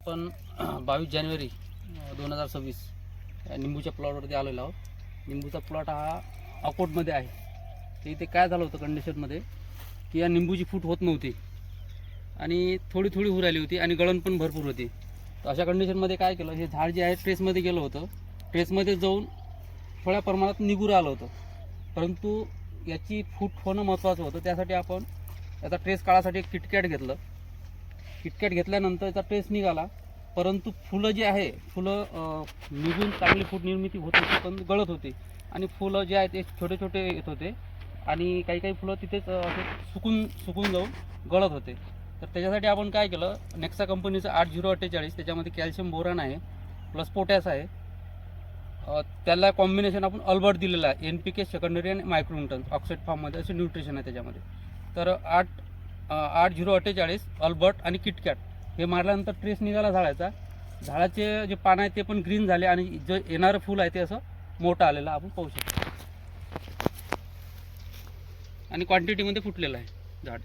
पण 22 जानेवारी 2026 या निंबूच्या प्लॉटवरती आलेलो आहोत. निंबूचा प्लॉट हा अकोटमध्ये आहे. तर इथे काय झालं होतं कंडिशनमध्ये की या निंबूची फूट होत नव्हती आणि थोडी थोडी होऊ राहिली होती आणि गळण पण भरपूर होती. तर अशा कंडिशनमध्ये काय केलं, हे झाड जे आहे ट्रेसमध्ये गेलं होतं. ट्रेसमध्ये जाऊन थोड्या प्रमाणात निघू आलं होतं, परंतु याची फूट होणं महत्त्वाचं होतं. त्यासाठी आपण याचा ट्रेस काढायसाठी एक किटकॅट घेतलं. किटकॅट घेतल्यानंतर याचा ट्रेस निघाला, परंतु फुलं जी आहे फुलं निघून चांगली फूट निर्मिती होत होती, पण गळत होती आणि फुलं जे आहेत ते छोटे छोटे येत होते आणि काही काही फुलं तिथेच असे सुकून जाऊन गळत होते. तर त्याच्यासाठी आपण काय केलं, नेक्सा कंपनीचं 8048, त्याच्यामध्ये कॅल्शियम बोरॉन आहे प्लस पोटॅश आहे. त्याला कॉम्बिनेशन आपण अल्बर्ट दिलेलं आहे. NPK सेकंडरी आणि मायक्रोन्यूटन ऑक्साईड फॉर्ममध्ये असे न्यूट्रिशन आहे त्याच्यामध्ये. तर 8048 अल्बर्ट आणि किटकॅट हे मारल्यानंतर ट्रेस निघाला झाडाचा. झाडाचे जे पानं आहेत ते पण ग्रीन झाले आणि जे येणारं फूल आहे ते असं मोठं आलेलं आपण पाहू शकतो आणि क्वांटिटीमध्ये फुटलेलं आहे झाड.